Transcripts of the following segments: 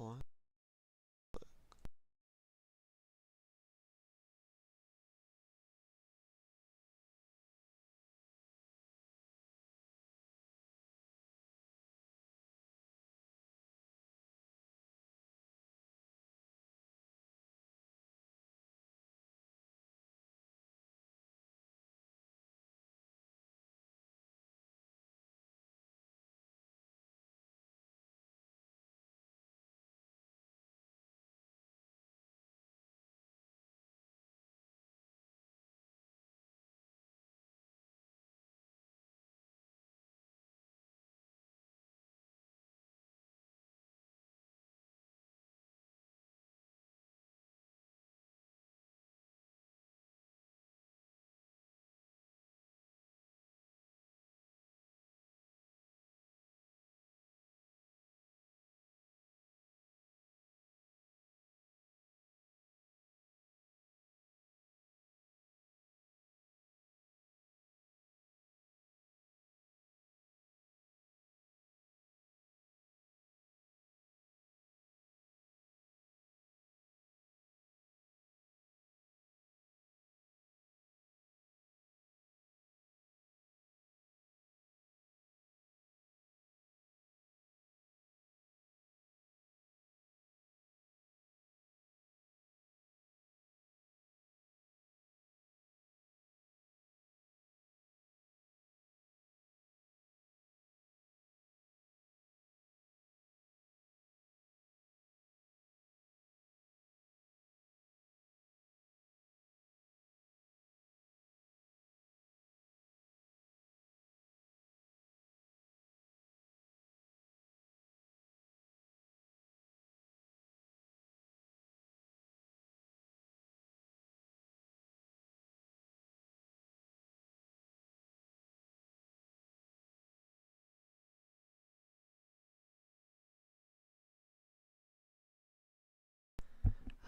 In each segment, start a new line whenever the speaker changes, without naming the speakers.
Hold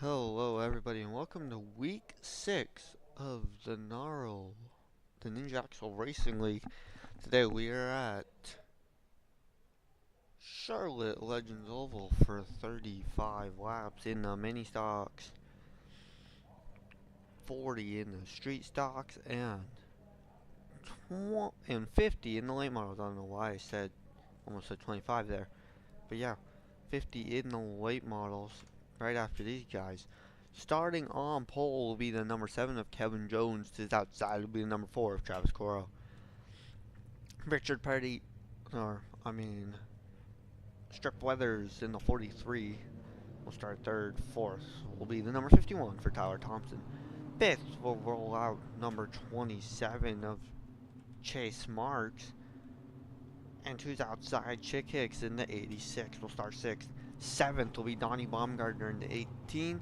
Hello, everybody, and welcome to week 6 of the NARL, the Ninja Axle Racing League. Today we are at Charlotte Legends Oval for 35 laps in the mini stocks, 40 in the street stocks, and 50 in the late models. I don't know why I almost said 25 there, but yeah, 50 in the late models right after these guys. Starting on pole will be the number 7 of Kevin Jones. To his outside will be the number 4 of Travis Coro. Richard Petty, Strip Weathers in the 43 will start third. Fourth will be the number 51 for Tyler Thompson. Fifth will roll out number 27 of Chase Marks. And to his outside, Chick Hicks in the 86 will start sixth. Seventh will be Donnie Baumgartner in the 18.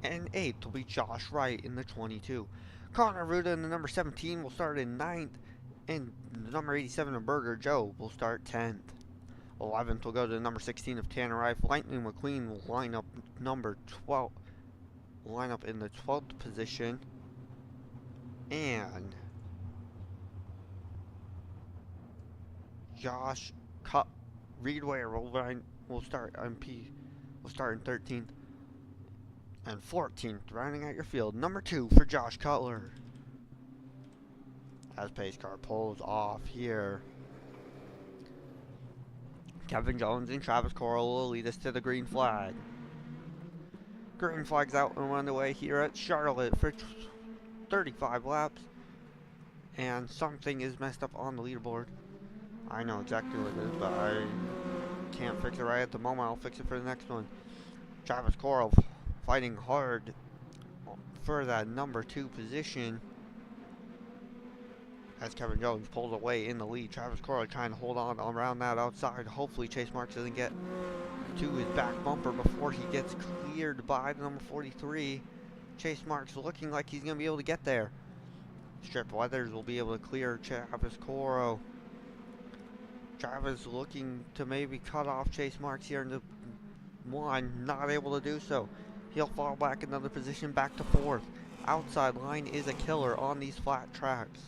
And 8th will be Josh Wright in the 22. Connor Ruda in the number 17 will start in ninth, and the number 87 of Burger Joe will start 10th. 11th will go to the number 16 of Tanner Reif. Lightning McQueen will line up in the 12th position, and Josh Reedway will start in 13th. And 14th, rounding out your field, number 2 for Josh Cutler. As pace car pulls off here, Kevin Jones and Travis Coral will lead us to the green flag. Green flag's out and underway here at Charlotte for 35 laps. And something is messed up on the leaderboard. I know exactly what it is, but I can't fix it right at the moment. I'll fix it for the next one. Travis Coral fighting hard for that number 2 position as Kevin Jones pulls away in the lead. Travis Coral trying to hold on around that outside. Hopefully Chase Marks doesn't get to his back bumper before he gets cleared by the number 43. Chase Marks looking like he's going to be able to get there. Strip Weathers will be able to clear Travis Coral. Travis looking to maybe cut off Chase Marks here in the one, not able to do so. He'll fall back another position, back to 4th. Outside line is a killer on these flat tracks.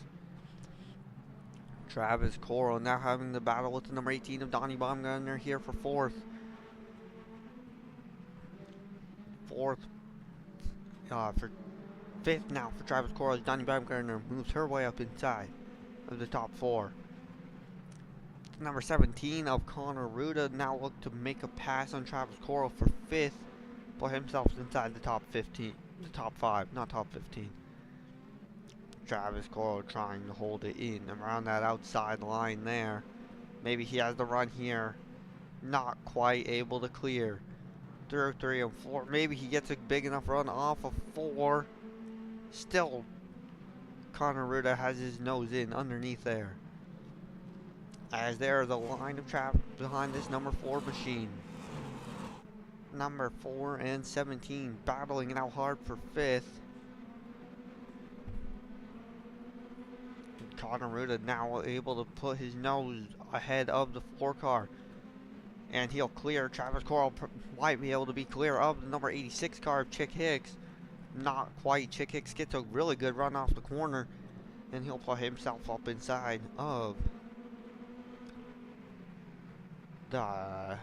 Travis Coral now having the battle with the number 18 of Donnie Baumgartner here for 4th. fourth, for fifth now for Travis Coral as Donnie Baumgartner moves her way up inside of the top 4. Number 17 of Connor Ruda now look to make a pass on Travis Coral for 5th, put himself inside the top 15, the top 5, not top 15. Travis Coral trying to hold it in around that outside line there. Maybe he has the run here. Not quite able to clear. Through 3 and 4. Maybe he gets a big enough run off of 4. Still, Connor Ruda has his nose in underneath there. As there is a line of traffic behind this number 4 machine. Number 4 and 17 battling it out hard for 5th. Connor Ruda now able to put his nose ahead of the 4 car. And he'll clear. Travis Coral might be able to be clear of the number 86 car of Chick Hicks. Not quite. Chick Hicks gets a really good run off the corner. And he'll put himself up inside of the...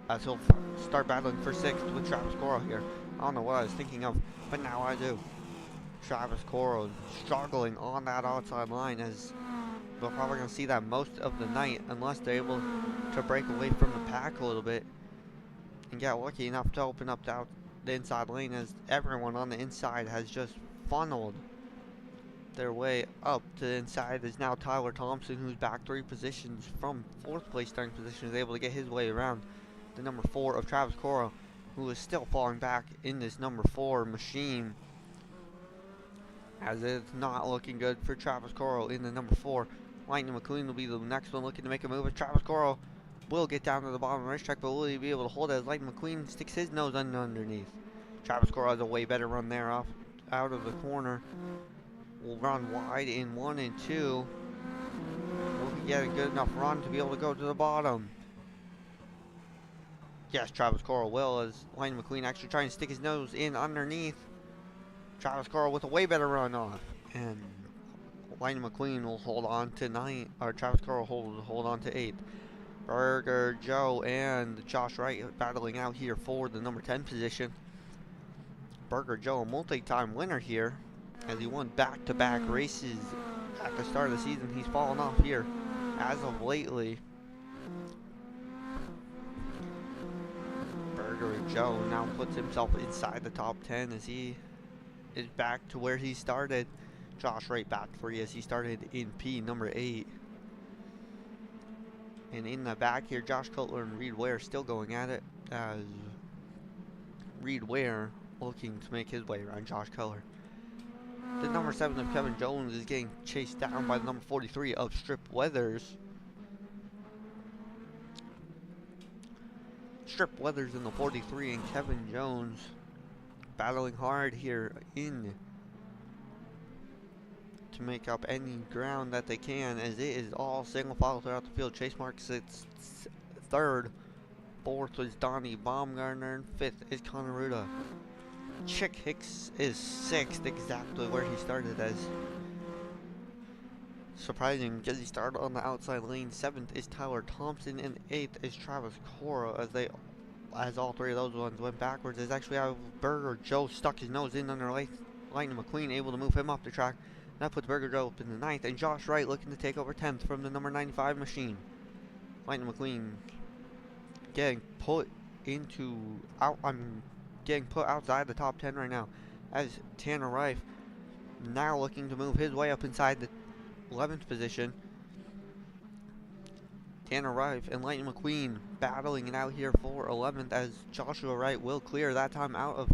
as he'll start battling for 6th with Travis Coral here. I don't know what I was thinking of, but now I do. Travis Coral struggling on that outside line, as we're probably going to see that most of the night unless they're able to break away from the pack a little bit and get lucky enough to open up the inside lane, as everyone on the inside has just funneled their way up to the inside. Is now Tyler Thompson, who's back 3 positions from 4th place starting position, is able to get his way around the number 4 of Travis Coral, who is still falling back in this number 4 machine, as it's not looking good for Travis Coral in the number 4. Lightning McQueen will be the next one looking to make a move. As Travis Coral will get down to the bottom of the racetrack, but will he be able to hold it as Lightning McQueen sticks his nose underneath? Travis Coral has a way better run there out of the corner. Will run wide in 1 and 2. Will he get a good enough run to be able to go to the bottom? Yes, Travis Coral will, as Lightning McQueen actually trying to stick his nose in underneath. Travis Coral with a way better run off, and Lightning McQueen will hold on to 9th, or Travis Coral will hold on to 8th. Burger Joe and Josh Wright battling out here for the number 10 position. Burger Joe, a multi-time winner here, as he won back-to-back races at the start of the season. He's fallen off here as of lately. Burger Joe now puts himself inside the top 10 as he is back to where he started. Josh Wright back for you as he started in P number 8. And in the back here, Josh Cutler and Reed Ware still going at it, as Reed Ware looking to make his way around Josh Cutler. The number 7 of Kevin Jones is getting chased down by the number 43 of Strip Weathers. Strip Weathers in the 43 and Kevin Jones battling hard here in to make up any ground that they can, as it is all single file throughout the field. Chase Marks sits 3rd, 4th is Donnie Baumgartner, and 5th is Connor Ruda. Chick Hicks is 6th, exactly where he started, as surprising because he started on the outside lane. 7th is Tyler Thompson, and 8th is Travis Coral, as all 3 of those ones went backwards. As actually Burger Joe stuck his nose in under Lightning McQueen, able to move him off the track. That puts Burger Joe up in the 9th, and Josh Wright looking to take over 10th from the number 95 machine. Lightning McQueen getting put outside the top 10 right now, as Tanner Rife now looking to move his way up inside the 11th position. Tanner Rife and Lightning McQueen battling it out here for 11th, as Joshua Wright will clear that time out of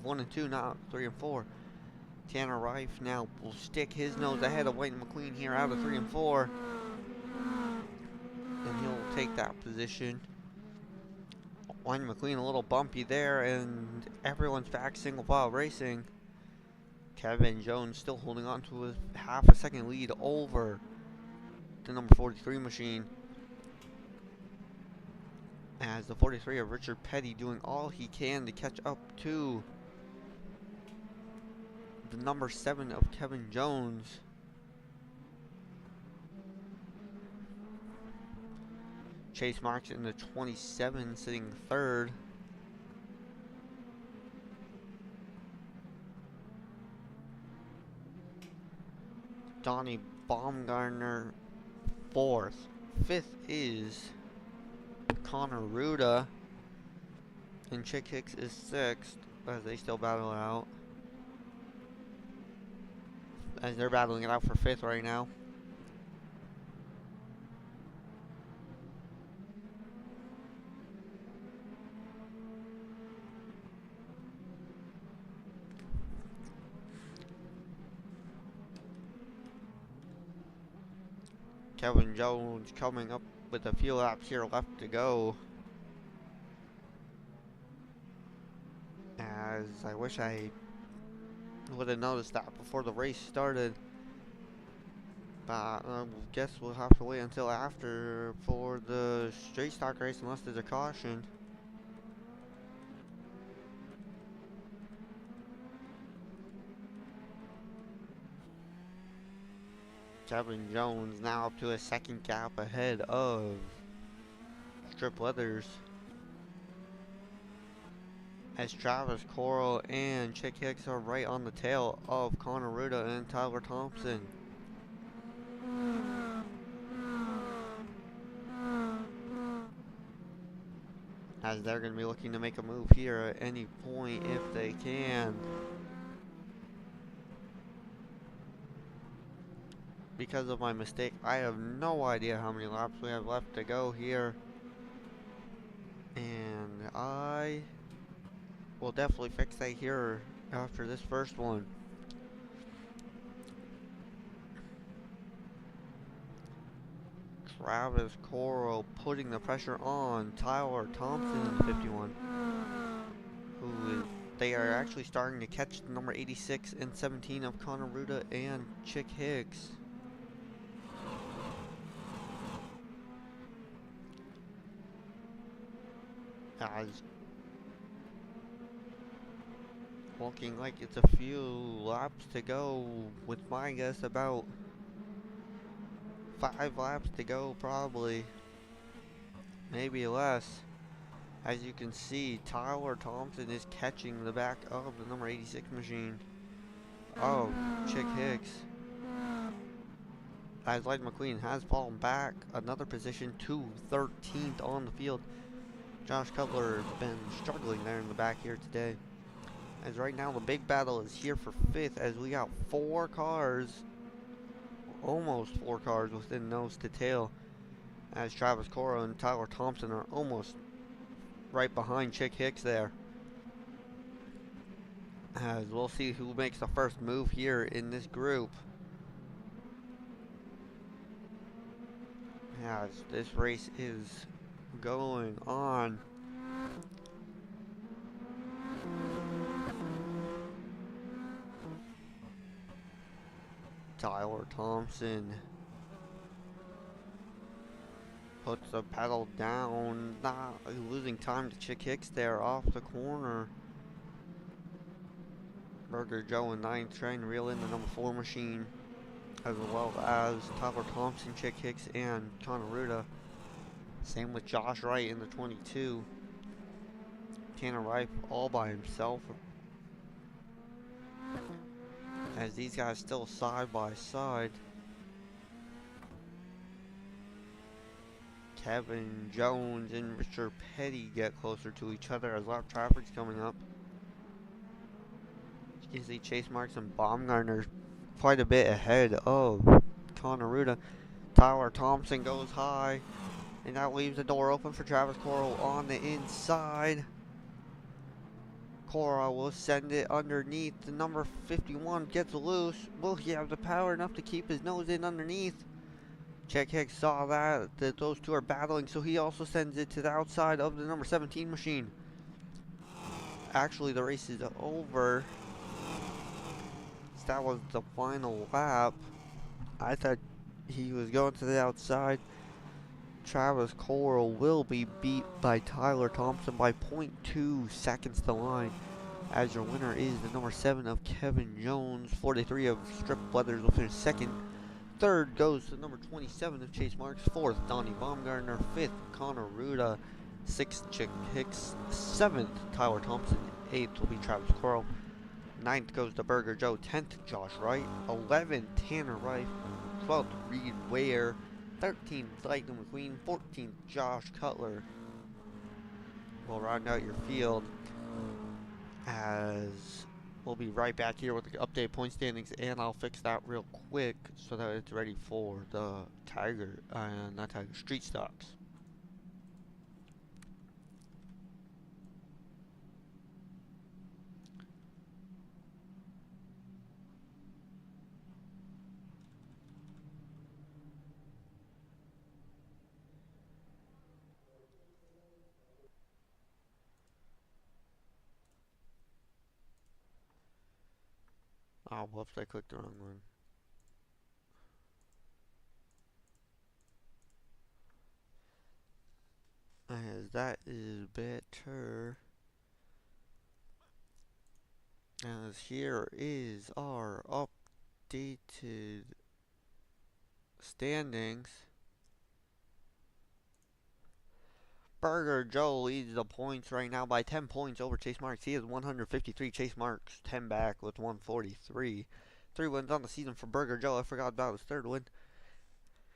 1 and 2, not 3 and 4. Tanner Rife now will stick his nose ahead of Lightning McQueen here out of 3 and 4. And he'll take that position. Lightning McQueen a little bumpy there, and everyone's back single file racing. Kevin Jones still holding on to a half a second lead over the number 43 machine, as the 43 of Richard Petty doing all he can to catch up to the number 7 of Kevin Jones. Chase Marks in the 27 sitting 3rd. Donnie Baumgartner 4th. 5th is Connor Ruda. And Chick Hicks is 6th as they still battle it out. As they're battling it out for 5th right now. Kevin Jones coming up with a few laps here left to go. As I wish I would have noticed that before the race started. But I guess we'll have to wait until after for the straight stock race unless there's a caution. Kevin Jones now up to a 2nd gap ahead of Strip Leathers. As Travis Coral and Chick Hicks are right on the tail of Connor Ruda and Tyler Thompson. As they're going to be looking to make a move here at any point if they can. Because of my mistake, I have no idea how many laps we have left to go here. And I will definitely fix that here after this first one. Travis Coral putting the pressure on Tyler Thompson in the 51. They are actually starting to catch the number 86 and 17 of Connor Ruda and Chick Hicks. As looking like it's a few laps to go, with my guess about 5 laps to go probably, maybe less. As you can see, Tyler Thompson is catching the back of the number 86 machine of Chick Hicks. As Light McQueen has fallen back another position to 13th on the field. Josh Cutler has been struggling there in the back here today. As right now the big battle is here for 5th as we got 4 cars, almost 4 cars within nose to tail. As Travis Coral and Tyler Thompson are almost right behind Chick Hicks there. As we'll see who makes the first move here in this group. As this race is going on. Tyler Thompson puts the pedal down, not losing time to Chick Hicks there off the corner. Burger Joe and 9 trying to reel in the number 4 machine, as well as Tyler Thompson, Chick Hicks, and Connor Ruda. Same with Josh Wright in the 22. Tanner Rife all by himself. As these guys still side by side. Kevin Jones and Richard Petty get closer to each other as lap traffic's coming up. You can see Chase Marks and Baumgartner quite a bit ahead of Connor Ruda. Tyler Thompson goes high, and that leaves the door open for Travis Coral on the inside. Coral will send it underneath. The number 51 gets loose. Will he have the power enough to keep his nose in underneath? Chick Hicks saw that those two are battling, so he also sends it to the outside of the number 17 machine. Actually, the race is over. That was the final lap. I thought he was going to the outside. Travis Coral will be beat by Tyler Thompson by 0.2 seconds to line. As your winner is the number 7 of Kevin Jones. 43 of Strip Leathers will finish 2nd. 3rd goes to number 27 of Chase Marks. 4th, Donnie Baumgartner. 5th, Connor Ruda. 6th, Chick Hicks. 7th, Tyler Thompson. 8th will be Travis Coral. 9th goes to Burger Joe. 10th, Josh Wright. 11th, Tanner Rife. 12th, Reed Ware. 13th, Lightning McQueen. 14th, Josh Cutler. We'll round out your field as we'll be right back here with the update point standings, and I'll fix that real quick so that it's ready for the Street Stocks. Oh, whoops, I clicked the wrong one. As that is better. As here is our updated standings. Burger Joe leads the points right now by 10 points over Chase Marks. He has 153. Chase Marks 10 back with 143. 3 wins on the season for Burger Joe. I forgot about his third win.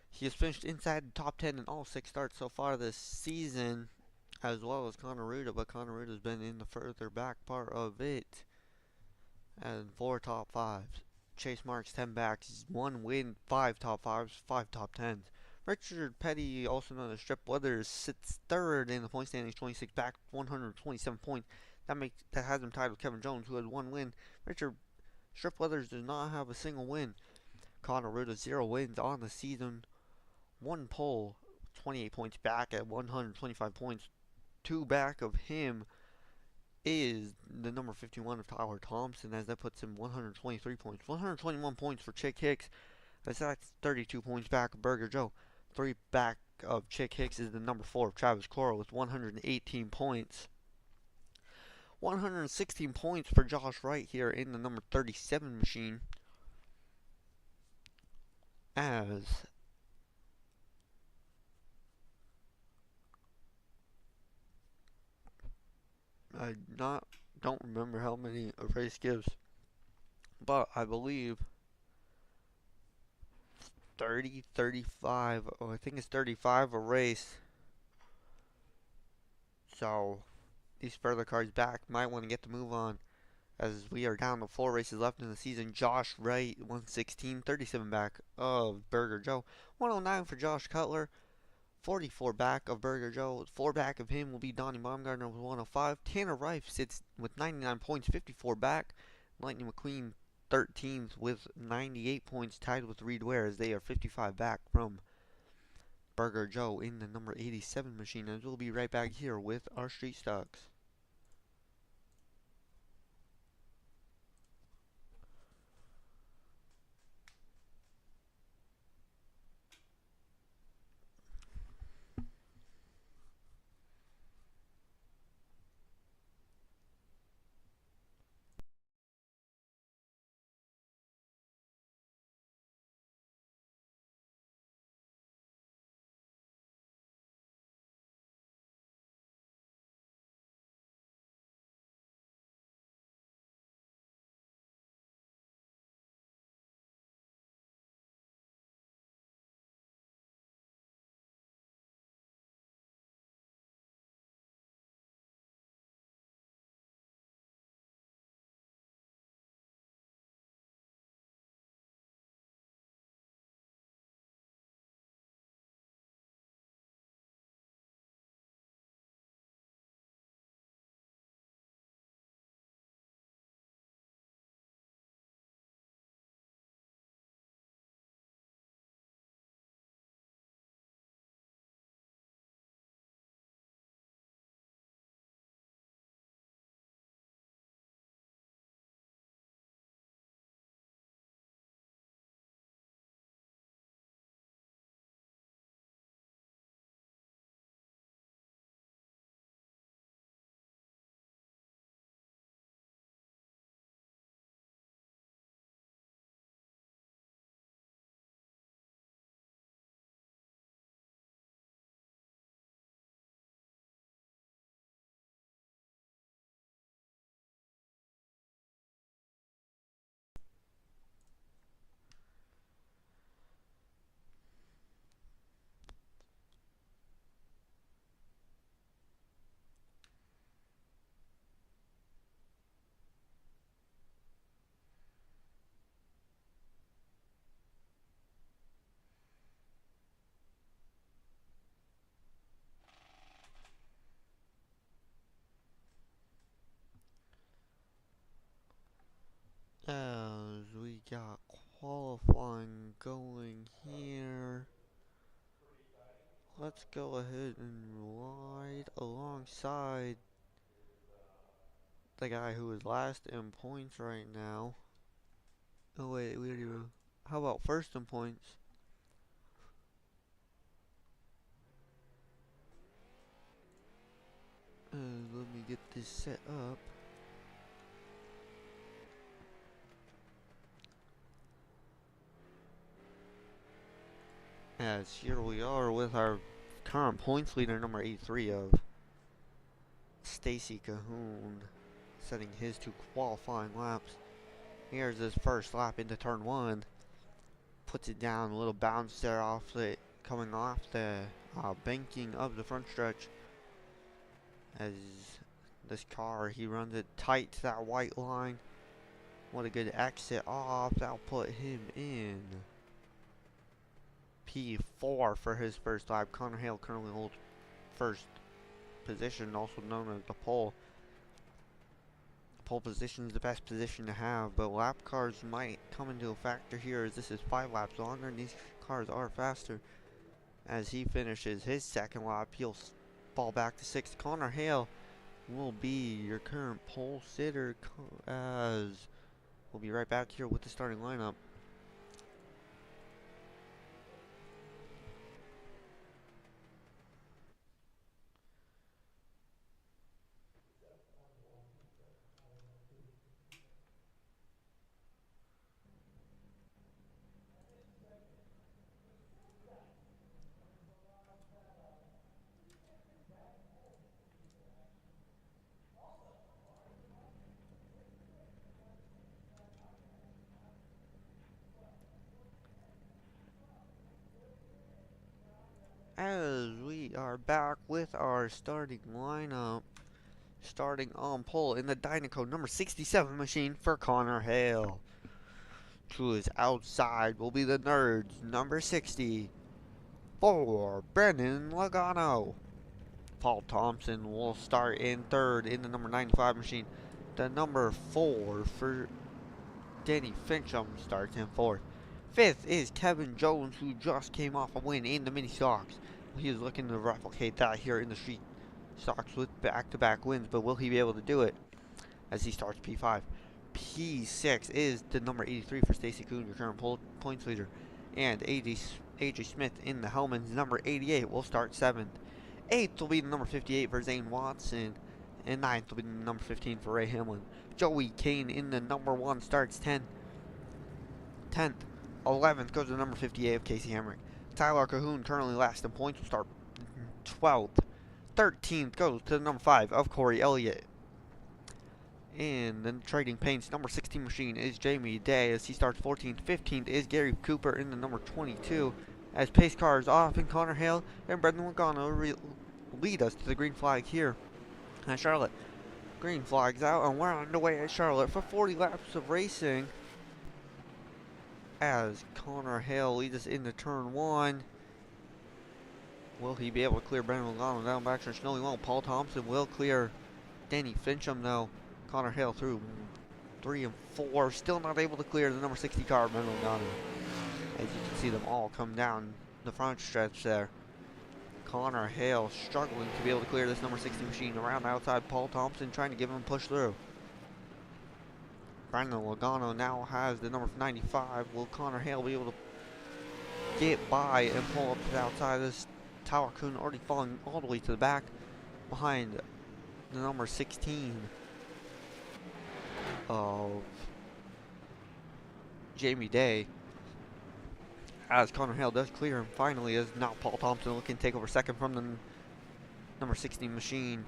He has finished inside the top 10 in all 6 starts so far this season, as well as Connor Ruda, but Connor Ruda has been in the further back part of it. And 4 top 5s. Chase Marks 10 backs, 1 win, 5 top 5s, 5 top 10s. Richard Petty, also known as Strip Weathers, sits third in the point standings, 26 back, 127 points. That has him tied with Kevin Jones, who has 1 win. Richard Strip Weathers does not have a single win. Connor Ruda 0 wins on the season, 1 pole, 28 points back at 125 points. 2 back of him is the number 51 of Tyler Thompson, as that puts him 123 points. 121 points for Chick Hicks, as that's 32 points back of Burger Joe. 3 back of Chick Hicks is the number 4 of Travis Cora with 118 points. 116 points for Josh Wright here in the number 37 machine, as I don't remember how many a race gives, but I believe 30, 35, or I think it's 35 a race. So these further cards back might want to get the move on, as we are down to 4 races left in the season. Josh Wright 116, 37 back of Burger Joe. 109 for Josh Cutler, 44 back of Burger Joe. 4 back of him will be Donnie Baumgartner with 105. Tanner Rife sits with 99 points, 54 back. Lightning McQueen 13th with 98 points, tied with Reed Ware, as they are 55 back from Burger Joe in the number 87 machine. And we'll be right back here with our street stocks. got qualifying going here. Let's go ahead and ride alongside the guy who is last in points right now. Oh wait, we already wrote. How about first in points? Let me get this set up. As here we are with our current points leader, number 83 of Stacy Cahoon, setting his 2 qualifying laps. Here's his first lap into turn 1. Puts it down, a little bounce there off the, coming off the banking of the front stretch. As this car, he runs it tight to that white line. What a good exit off. That'll put him in P4 for his first lap. Connor Hale currently holds first position, also known as the pole. Pole position is the best position to have, but lap cars might come into a factor here as this is 5 laps longer and these cars are faster. As he finishes his second lap, he'll fall back to 6th. Connor Hale will be your current pole sitter, as we'll be right back here with the starting lineup. As we are back with our starting lineup, starting on pole in the Dynaco number 67 machine for Connor Hale. To his outside will be the Nerds number 60 for Brendan Logano. Paul Thompson will start in third in the number 95 machine. The number 4 for Danny Fincham starts in fourth. Fifth is Kevin Jones, who just came off a win in the mini stocks. He is looking to replicate that here in the street stocks with back-to-back wins, but will he be able to do it as he starts P5? P6 is the number 83 for Stacy Kuhn, your current points leader, and AJ Smith in the Hellman's number 88 will start 7th. 8th will be the number 58 for Zane Watson, and 9th will be the number 15 for Ray Hamlin. Joey Kane in the number 1 starts 10th. 11th goes to the number 58 of Casey Hemrick. Tyler Cahoon, currently last in points, will start 12th. 13th goes to the number 5 of Corey Elliott. And then Trading Paints number 16 machine is Jamie Day as he starts 14th. 15th is Gary Cooper in the number 22 as pace cars off and Connor Hale and Brendan Logano lead us to the green flag here at Charlotte. Green flag's out and we're on the way at Charlotte for 40 laps of racing as Connor Hale leads us into turn 1. Will he be able to clear Brendan Logano down backstretch? No, he won't. Paul Thompson will clear Danny Fincham though. Connor Hale through 3 and 4, still not able to clear the number 60 car, Brendan Logano. As you can see them all come down the front stretch there. Connor Hale struggling to be able to clear this number 60 machine around the outside. Paul Thompson trying to give him a push through. Brendan Logano now has the number 95. Will Connor Hale be able to get by and pull up to the outside? This Tyler Kuhn already falling all the way to the back behind the number 16 of Jamie Day. As Connor Hale does clear him finally, as now Paul Thompson looking to take over second from the number 16 machine.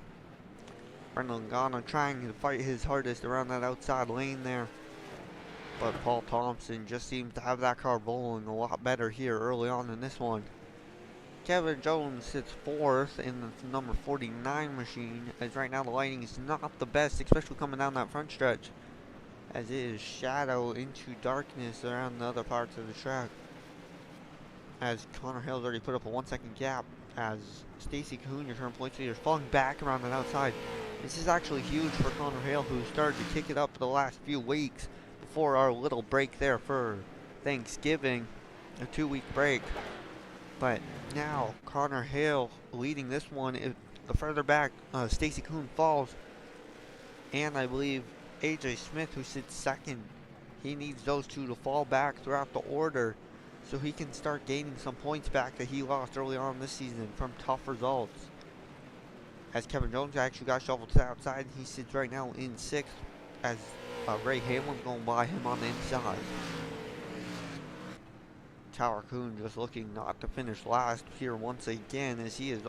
Brendan Logano trying to fight his hardest around that outside lane there. But Paul Thompson just seems to have that car rolling a lot better here early on in this one. Kevin Jones sits 4th in the number 49 machine, as right now the lighting is not the best, especially coming down that front stretch, as it is shadow into darkness around the other parts of the track. As Connor Hale's already put up a 1-second gap, as Stacy Cahoon, your current points leader, is falling back around that outside. This is actually huge for Connor Hale, who started to kick it up for the last few weeks before our little break there for Thanksgiving, a 2-week break. But now Connor Hale leading this one. Further back, Stacy Kuhn falls, and I believe AJ Smith, who sits second. He needs those two to fall back throughout the order so he can start gaining some points back that he lost early on this season from tough results. As Kevin Jones actually got shuffled to the outside, he sits right now in 6th as Ray Hamlin's going by him on the inside. Tyler Kuhn just looking not to finish last here once again, as he has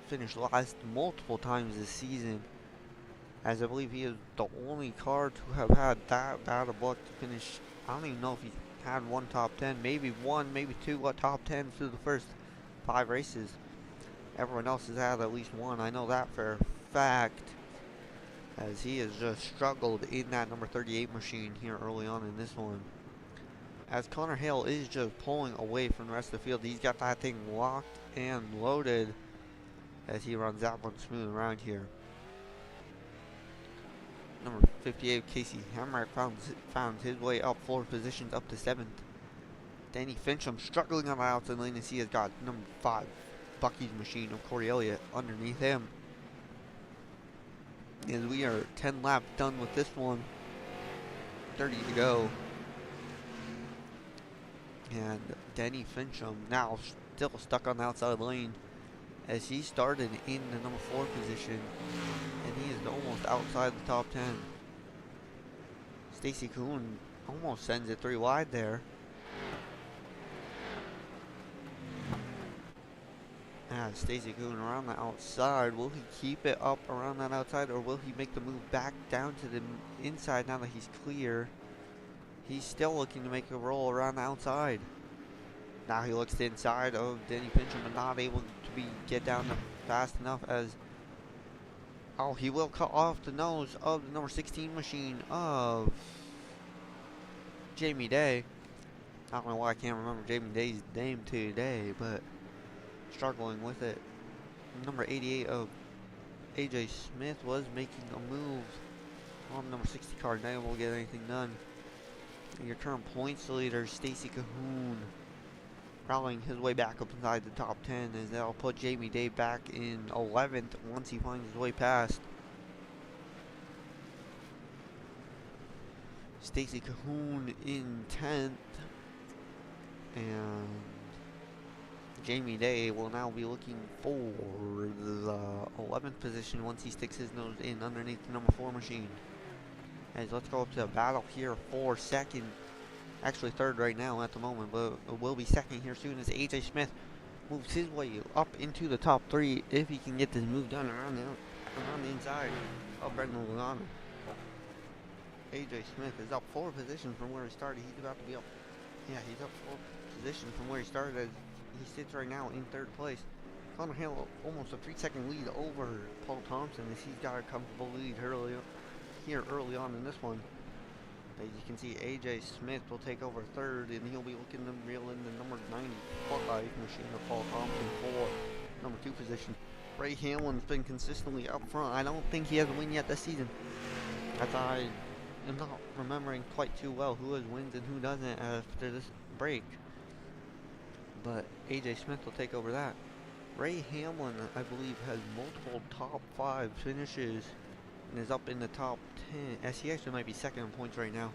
finished last multiple times this season. As I believe he is the only car to have had that bad of luck to finish. I don't even know if he had one top 10, maybe one, maybe two top 10 through the first 5 races. Everyone else has had at least one. I know that for a fact, as he has just struggled in that number 38 machine here early on in this one. As Connor Hale is just pulling away from the rest of the field, he's got that thing locked and loaded as he runs that one smooth around here. Number 58, Casey Hamrick found his way up 4 positions up to 7th. Danny Fincham struggling on the outside lane as he has got number 5, Bucky's machine of Corey Elliott underneath him. As we are 10 laps done with this one, 30 to go. And Danny Fincham now still stuck on the outside lane as he started in the number 4 position, and he is almost outside the top 10. Stacy Kuhn almost sends it 3 wide there. Stacy Kuhn around the outside. Will he keep it up around that outside, or will he make the move back down to the inside now that he's clear? He's still looking to make a roll around the outside. Now he looks to the inside of Danny Fincham, but not able to get down fast enough as... Oh, he will cut off the nose of the number 16 machine of Jamie Day. I don't know why I can't remember Jamie Day's name today, but struggling with it. Number 88 of AJ Smith was making a move on the number 60 car, not able to get anything done. And your current points leader, Stacy Cahoon, rallying his way back up inside the top 10, as that'll put Jamie Day back in 11th once he finds his way past. Stacy Cahoon in 10th, and Jamie Day will now be looking for the 11th position once he sticks his nose in underneath the number 4 machine. As let's go up to the battle here for second. Actually third right now at the moment, but it will be second here soon as AJ Smith moves his way up into the top 3 if he can get this move done around the inside of Brendan Lugano. AJ Smith is up 4 positions from where he started. He's about to be up. Yeah, he's up 4 positions from where he started as he sits right now in 3rd place. Connor Hale almost a 3-second lead over Paul Thompson as he's got a comfortable lead early on in this one. As you can see, AJ Smith will take over 3rd, and he'll be looking to reel in the number 95 machine of Paul Thompson for number 2 position. Ray Hamlin's been consistently up front. I don't think he has a win yet this season, as I am not remembering quite too well who has wins and who doesn't after this break. But AJ Smith will take over that. Ray Hamlin, I believe, has multiple top 5 finishes and is up in the top 10, as he actually might be second in points right now.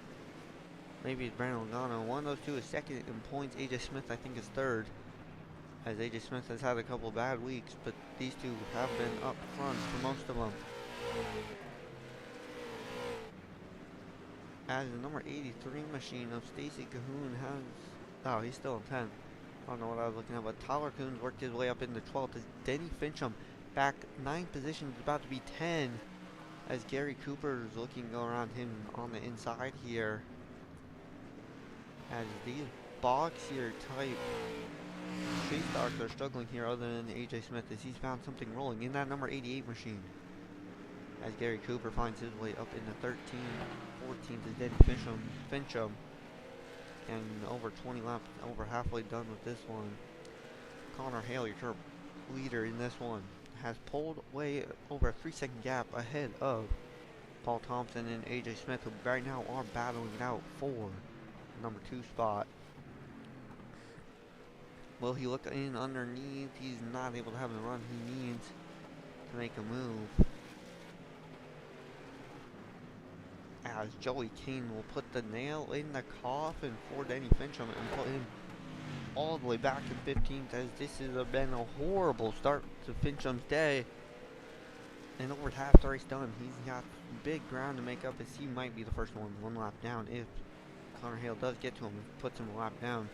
Maybe it's Brandon Logano. One of those two is second in points. AJ Smith, I think, is 3rd, as AJ Smith has had a couple of bad weeks, but these two have been up front for most of them. As the number 83 machine of Stacy Cahoon has... Oh, he's still in 10th. I don't know what I was looking at, but Tyler Coons worked his way up into 12th as Denny Fincham back 9 positions, about to be 10, as Gary Cooper is looking to go around him on the inside here. As these boxier type chase dogs are struggling here, other than AJ Smith, as he's found something rolling in that number 88 machine. As Gary Cooper finds his way up into 13th, 14th is Denny Fincham. And over 20 laps, over halfway done with this one. Connor Hale, your current leader in this one, has pulled away over a 3-second gap ahead of Paul Thompson and AJ Smith, who right now are battling it out for the number 2 spot. Will he look in underneath? He's not able to have the run he needs to make a move. As Joey Kane will put the nail in the coffin for Denny Fincham and put him all the way back to 15th, as this has been a horrible start to Fincham's day. And over half the race done, he's got big ground to make up, as he might be the first one lap down if Connor Hale does get to him and puts him a lap down.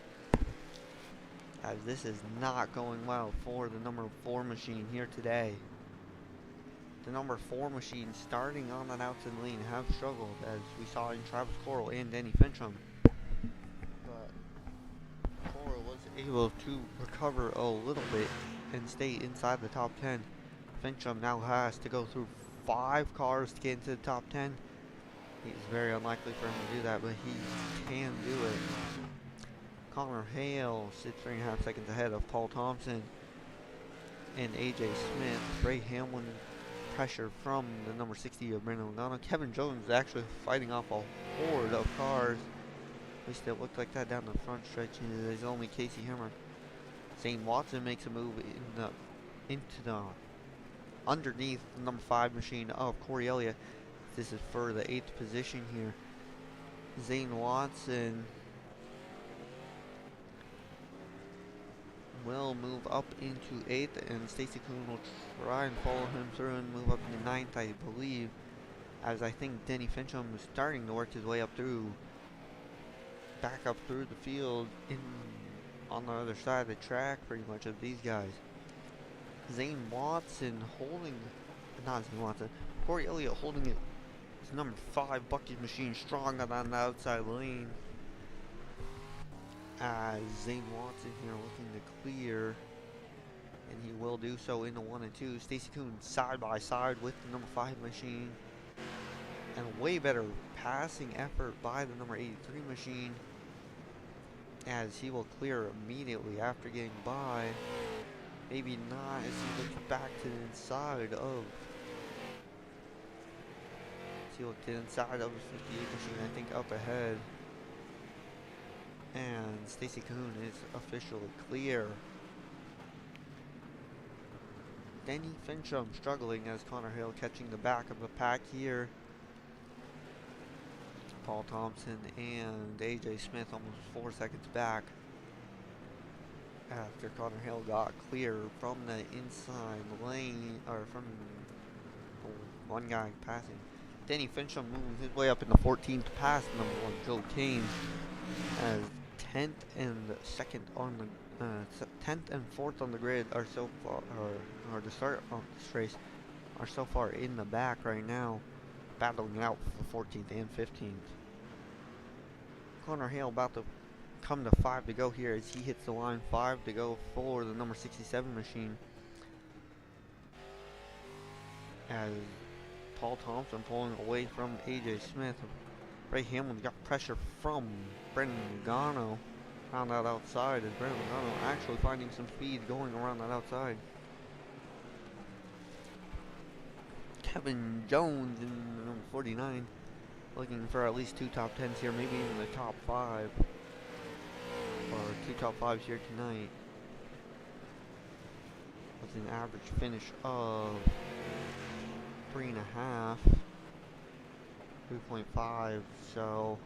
As this is not going well for the number 4 machine here today. The number 4 machine starting on that outside lane have struggled, as we saw in Travis Coral and Denny Fincham. But Coral was able to recover a little bit and stay inside the top 10. Fincham now has to go through 5 cars to get into the top 10. It's very unlikely for him to do that, but he can do it. Connor Hale sits 3.5 seconds ahead of Paul Thompson and AJ Smith. Ray Hamlin pressure from the number 60 of Brandon Logano. Kevin Jones actually fighting off a horde of cars. At least it looked like that down the front stretch. There's only Casey Hammer. Zane Watson makes a move into the underneath the number 5 machine of Corey Elliott. This is for the 8th position here. Zane Watson will move up into 8th, and Stacy Kuhn will try and follow him through and move up into 9th, I believe, as I think Denny Fincham is starting to work his way up through, back up through the field on the other side of the track, pretty much, of these guys. Zane Watson holding, not Zane Watson, Corey Elliott holding it. It's number 5 Bucky's machine strong on the outside lane. As Zane Watson here looking to clear, and he will do so in the 1 and 2. Stacy Kuhn side by side with the number 5 machine, and a way better passing effort by the number 83 machine, as he will clear immediately after getting by. Maybe not, as he looks back to the inside of, he looked to the inside of the 58 machine, I think up ahead. And Stacy Kuhn is officially clear. Denny Fincham struggling, as Connor Hill catching the back of the pack here. Paul Thompson and AJ Smith almost 4 seconds back after Connor Hill got clear from the inside lane, or from one guy passing. Denny Fincham moving his way up in the 14th past number 1 Joe Kane, as 10th and 2nd on the 10th and 4th on the grid are so far, or the start of this race are so far in the back right now, battling it out for 14th and 15th. Connor Hale about to come to 5 to go here, as he hits the line. 5 to go for the number 67 machine, as Paul Thompson pulling away from AJ Smith. Ray Hamlin got pressure from Brendan Logano around that outside, as Brendan Logano actually finding some speed going around that outside. Kevin Jones in number 49 looking for at least 2 top 10s here, maybe even the top 5, or 2 top 5s here tonight, with an average finish of 3.5. 3.5, so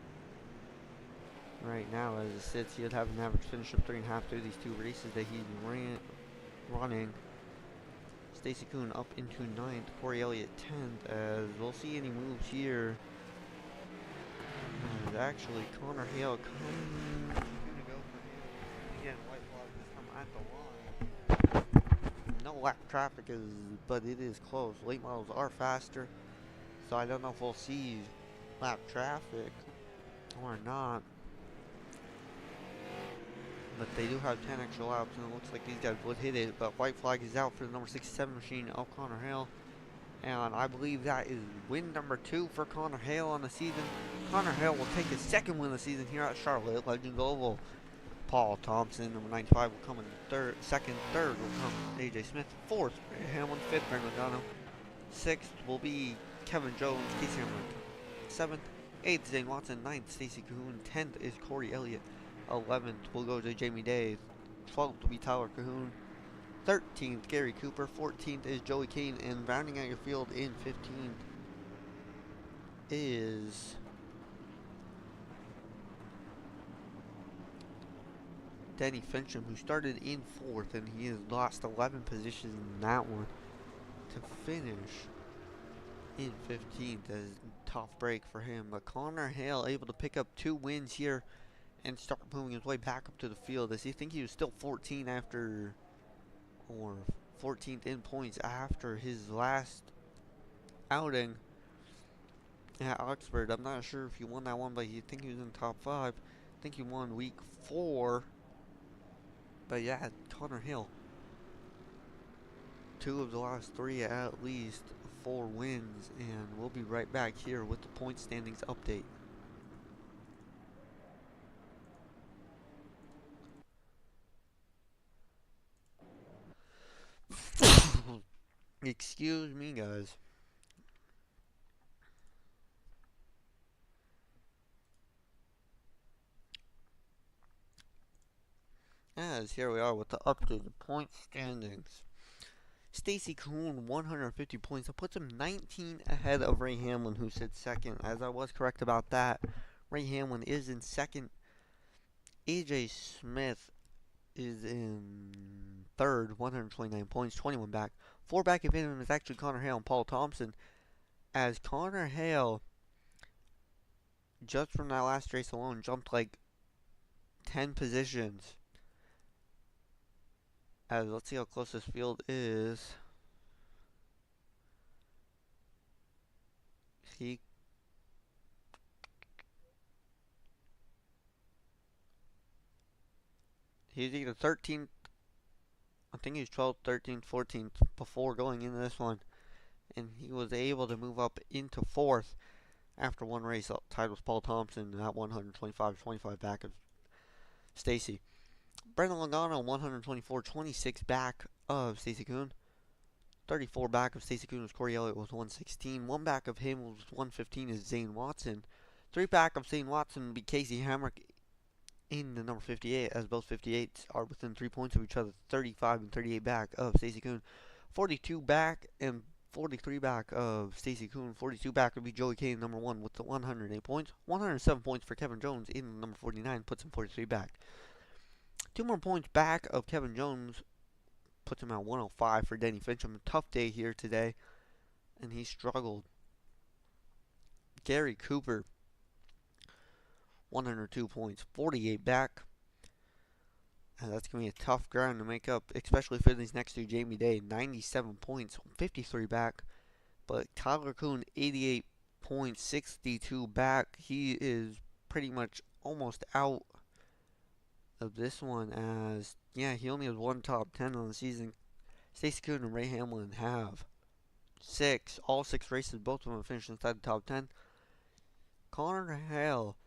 right now as it sits, he'd have an average finish of 3.5 through these 2 races that he's running. Stacy Kuhn up into 9th, Corey Elliott 10th, as we'll see any moves here. And actually Connor Hale gonna go for him. Again, white flag this time at the line. No lap traffic but it is close. Late models are faster, so I don't know if we'll see lap traffic or not. But they do have 10 extra laps, and it looks like these guys would hit it. But white flag is out for the number 67 machine of Connor Hale. And I believe that is win number 2 for Connor Hale on the season. Connor Hale will take his 2nd win of the season here at Charlotte Legends Oval. Paul Thompson, number 95, will come in 3rd. 2nd, 3rd will come AJ Smith. 4th, Hamlin. 5th, Brendan Logano. 6th will be Kevin Jones, Casey Hamrick. 7th. 8th, Zane Watson. 9th, Stacy Cahoon. 10th is Corey Elliott. 11th will go to Jamie Day. 12th will be Tyler Cahoon. 13th, Gary Cooper. 14th is Joey Kane. And rounding out your field in 15th is Denny Fincham, who started in 4th, and he has lost 11 positions in that one to finish in 15th. As a tough break for him. But Connor Hale able to pick up 2 wins here and start moving his way back up to the field. As he think he was still 14 after, or 14th in points after his last outing at Oxford. I'm not sure if he won that one, but you think he was in the top 5. I think he won week 4. But yeah, Connor Hill, 2 of the last 3 at least, 4 wins, and we'll be right back here with the point standings update. Excuse me, guys. As here we are with the updated point standings. Stacy Kuhn, 150 points. That puts him 19 ahead of Ray Hamlin, who sits second. As I was correct about that, Ray Hamlin is in second. AJ Smith is in third, 129 points, 21 back. 4 back of him is actually Connor Hale and Paul Thompson. As Connor Hale, just from that last race alone, jumped like 10 positions. As let's see how close this field is. He's either 13th, I think he's 12th, 13th, 14th before going into this one. And he was able to move up into 4th after one race, tied with Paul Thompson at 125-25 back of Stacy. Brendan Logano, 124-26 back of Stacy Kuhn. 34 back of Stacy Kuhn was Corey Elliott with 116. 1 back of him was 115 is Zane Watson. 3 back of Zane Watson would be Casey Hamrick in the number 58, as both 58s are within 3 points of each other. 35 and 38 back of Stacy Kuhn. 42 back and 43 back of Stacy Kuhn. 42 back would be Joey Kane, number 1, with the 108 points. 107 points for Kevin Jones in number 49, puts him 43 back. 2 more points back of Kevin Jones puts him at 105 for Denny Fincham. A tough day here today, and he struggled. Gary Cooper, 102 points, 48 back. And that's going to be a tough ground to make up, especially for these next 2. Jamie Day, 97 points, 53 back. But Tyler Kuhn, 88 points, 62 back. He is pretty much almost out of this one, as, yeah, he only has 1 top 10 on the season. Stacy Kuhn and Ray Hamlin have 6, all 6 races, both of them finished inside the top 10. Connor Hale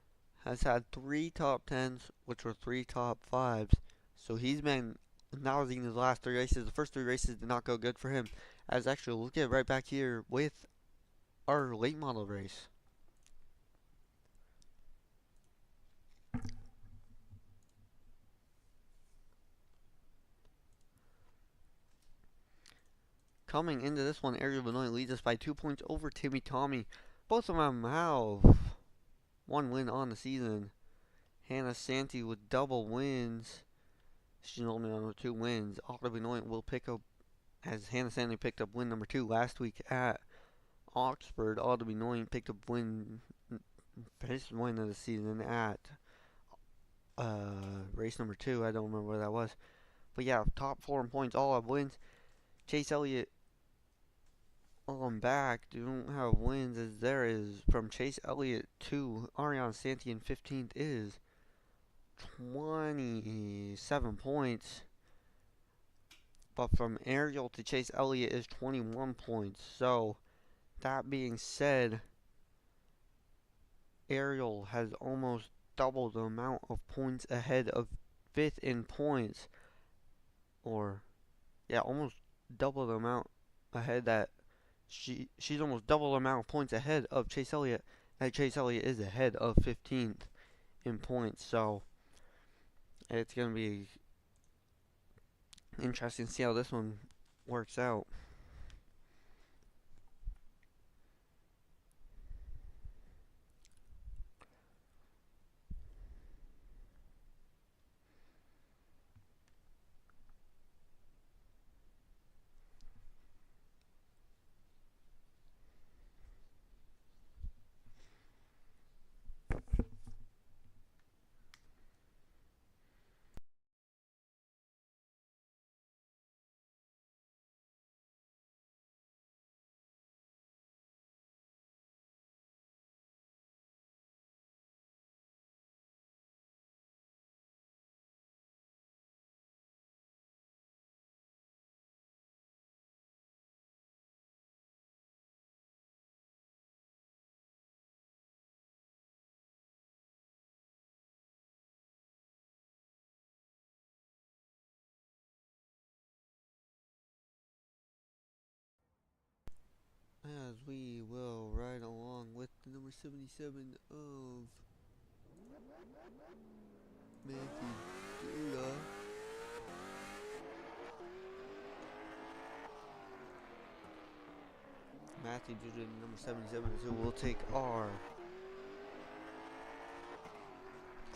has had 3 top 10s, which were 3 top 5s. So he's been acknowledging his last 3 races. The first 3 races did not go good for him. As actually, we'll get right back here with our late model race. Coming into this one, Ariel Benoit leads us by 2 points over Timmy Tommy. Both of them have 1 win on the season. Hannah Santee with double wins. She's only on 2 wins. Ariel Benoit will pick up, as Hannah Santee picked up win number 2 last week at Oxford. Ariel Benoit picked up his win of the season at race number 2. I don't remember where that was. But yeah, top 4 in points, all have wins. Chase Elliott on back don't have wins, as there is from Chase Elliott to Ariane Santee in 15th is 27 points. But from Ariel to Chase Elliott is 21 points. So, that being said, Ariel has almost double the amount of points ahead of 5th in points. Or, yeah, almost double the amount ahead that She's almost double the amount of points ahead of Chase Elliott. And Chase Elliott is ahead of 15th in points, so it's going to be interesting to see how this one works out. As we will ride along with the number 77 of Matthew Duda. Matthew Duda, number 77, is who will take our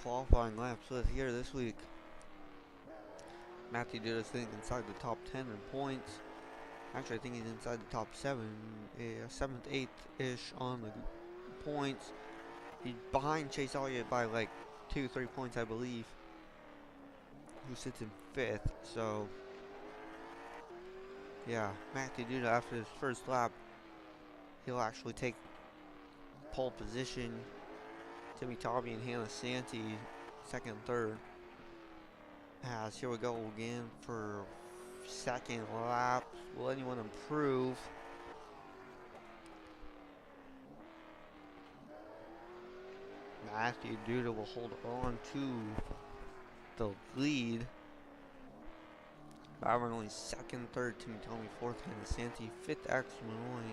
qualifying laps with here this week. Matthew Duda sitting inside the top 10 in points. Actually, I think he's inside the top 7, 7th, 8th-ish on the points. He's behind Chase Elliott by like 2-3 points, I believe, who sits in 5th. So, yeah, Matthew Duda, after his first lap, he'll actually take pole position. Timmy Tommy and Hannah Santee, 2nd, 3rd. As here we go again for 2nd lap. Will anyone improve? Matthew Duda will hold on to the lead. Byron only 2nd, 3rd, Timmy Tommy 4th, Hannah Santee 5th, Axel Manoy.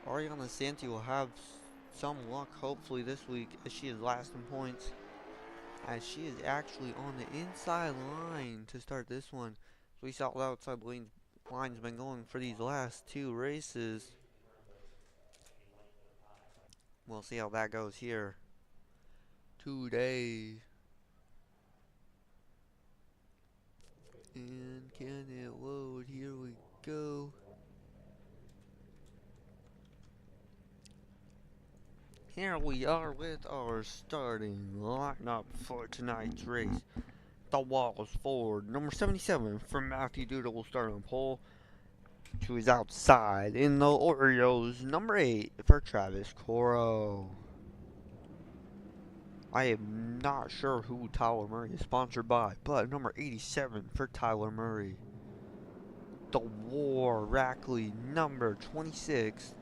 Ariana Santee will have some luck hopefully this week as she is last in points, as she is actually on the inside line to start this one. So we saw the outside line's been going for these last 2 races. We'll see how that goes here today. And can it load? Here we go. Here we are with our starting lineup for tonight's race. The Walls Ford, number 77 for Matthew Duda will start on pole. To his outside in the Oreos, number 8 for Travis Coro. I am not sure who Tyler Murray is sponsored by, but number 87 for Tyler Murray. The War Rackley, number 26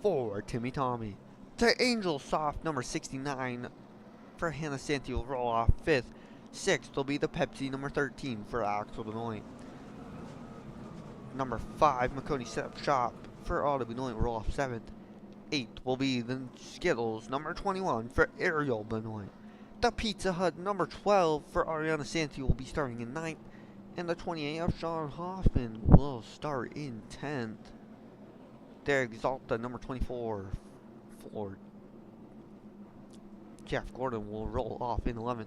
for Timmy Tommy. The Angel Soft, number 69 for Hannah Santee will roll off 5th. 6th will be the Pepsi, number 13 for Axel Benoit. Number 5, McConey Setup Shop for Auto Benoit will roll off 7th. 8th will be the Skittles, number 21 for Ariel Benoit. The Pizza Hut, number 12 for Ariana Santee will be starting in 9th. And the 28 of Sean Hoffman will start in 10th. The Exalta, number 24 for Jeff Gordon will roll off in 11th.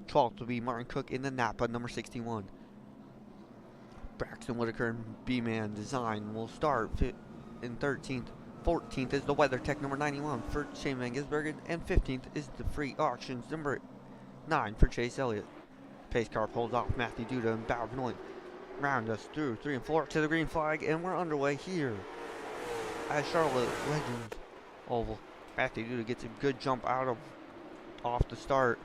12th will be Martin Cook in the Napa, number 61. Braxton Whitaker and B-Man Design will start in 13th. 14th is the WeatherTech, number 91 for Shane Van Gisbergen. And 15th is the Free Auctions, number 9 for Chase Elliott. Pace car pulls off Matthew Duda and Bauer Benoit. Round us through 3 and 4 to the green flag, and we're underway here at Charlotte Legends Oval. Matthew Duda gets a good jump off the start.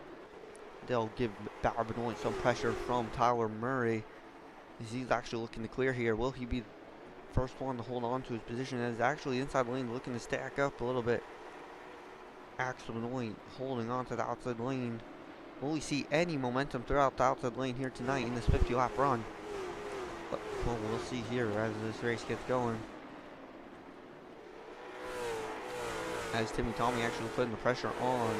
They'll give Bauer Benoit some pressure from Tyler Murray. He's actually looking to clear here. Will he be the first one to hold on to his position? That is actually inside lane, looking to stack up a little bit. Axel Benoit holding on to the outside lane. Will we see any momentum throughout the outside lane here tonight in this 50-lap run? But, well, we'll see here as this race gets going. as Timmy Tommy actually putting the pressure on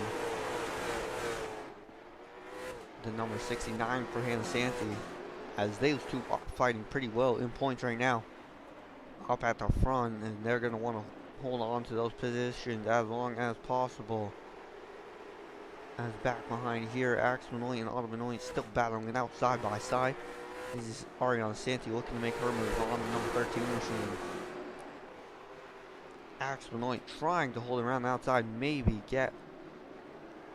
the number 69 for Hannah Santee, as those two are fighting pretty well in points right now up at the front, and they're going to want to hold on to those positions as long as possible. As back behind here, Axe Benoit and Autumn Benoit still battling it out side by side. This is Ariana Santee looking to make her move on the number 13 machine. Axe Benoit trying to hold around the outside, maybe get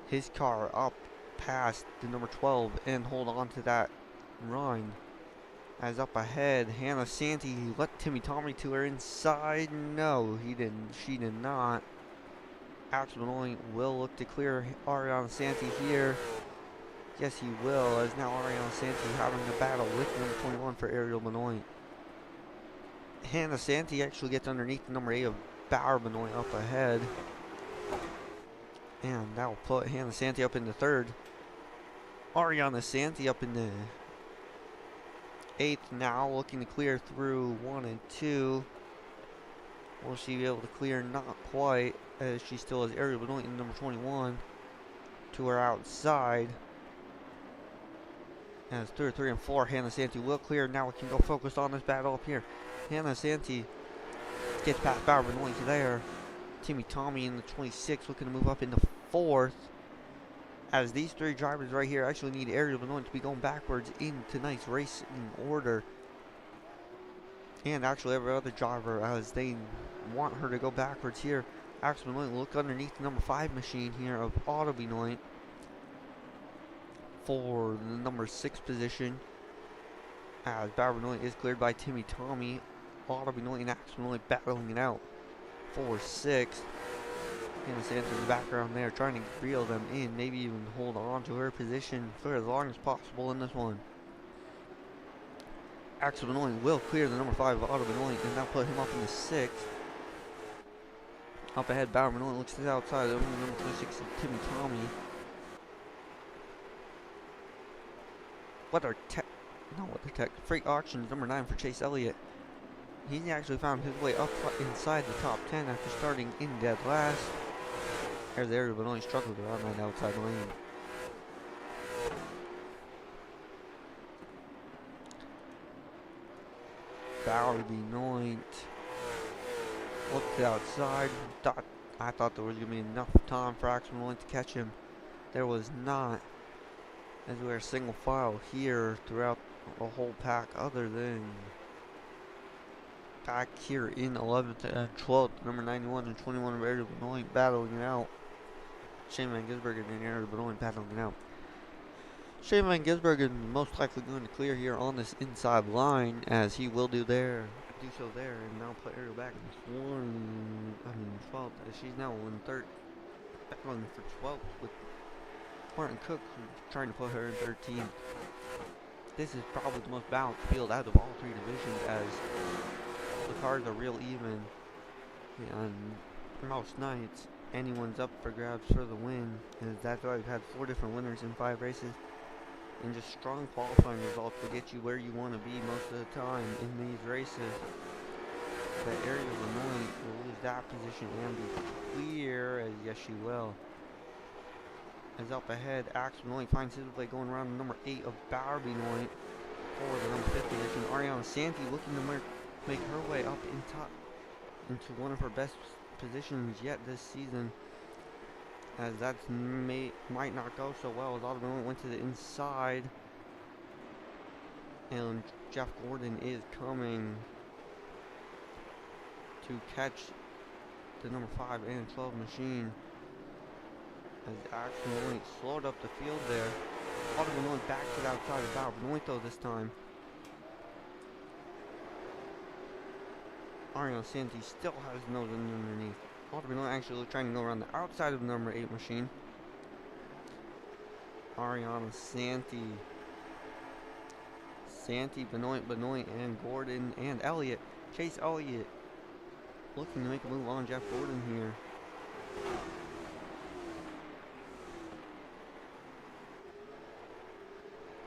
his car up past the number 12 and hold on to that run. As up ahead, Hannah Santee let Timmy Tommy to her inside. No, he didn't. She did not. Axe Benoit will look to clear Ariana Santee here. Yes, he will, as now Ariana Santee having a battle with number 21 for Ariel Benoit. Hannah Santee actually gets underneath the number 8 of Bauer Benoit up ahead. And that will put Hannah Santee up in the third. Ariana Santee up in the 8th now, looking to clear through 1 and 2. Will she be able to clear? Not quite, as she still has Ariel Benoit in number 21 to her outside. And it's 3 and 4. Hannah Santee will clear. Now we can go focus on this battle up here. Hannah Santee gets past Bauer Benoit there. Timmy Tommy in the 26 looking to move up in the 4th. As these three drivers right here actually need Ariel Benoit to be going backwards in tonight's race in order. And actually every other driver, as they want her to go backwards here. Axe Benoit look underneath the number 5 machine here of Auto Benoit for the number 6 position. As Bauer Benoit is cleared by Timmy Tommy. Auto Benoit and Axe Benoit battling it out for 6th. Hannah Santee in the background there trying to reel them in, maybe even hold on to her position for as long as possible in this one. Axe Benoit will clear the number 5 of Auto Benoit and now put him up in the 6th. Up ahead, Bauer Benoit looks to the outside, over the number 26 of Timmy Tommy. Freight Auctions number 9 for Chase Elliott. He's actually found his way up inside the top 10 after starting in dead last. There's Ariel Benoit struggled around that outside lane. Bauer Benoit looked outside. I thought there was going to be enough time for Axe Benoit to catch him. There was not, as we are single file here throughout the whole pack, other than back here in 11th and 12th, number 91 and 21 of Ariel Benoit battling it out. Shane Van Gisbergen and Ariel Benoit battling it out. Shane Van Gisbergen most likely going to clear here on this inside line, as he will do so there, and now put Ariel back in 12th, as she's now in 3rd, battling for 12th with Martin Cook trying to put her in 13th. This is probably the most balanced field out of all 3 divisions, as the cars are real even, and most nights anyone's up for grabs for the win, and that's why we've had 4 different winners in 5 races, and just strong qualifying results will get you where you want to be most of the time in these races. But Ariel Benoit will lose that position and be clear, as yes she will. As up ahead, Axe Benoit finds his way going around the number 8 of Bauer Benoit for the number 5 position. Ariana Santee looking to make her way up into one of her best positions yet this season, as that might not go so well, as Auto Benoit went to the inside, and Jeff Gordon is coming to catch the number 5 and 12 machine, as Axe Benoit slowed up the field there. Auto Benoit back to the outside of Bauer Benoit though this time. Ariana Santee still has nose underneath. Auto Benoit actually trying to go around the outside of the number 8 machine. Ariana Santee, Benoit, and Gordon, and Elliott. Chase Elliott looking to make a move on Jeff Gordon here.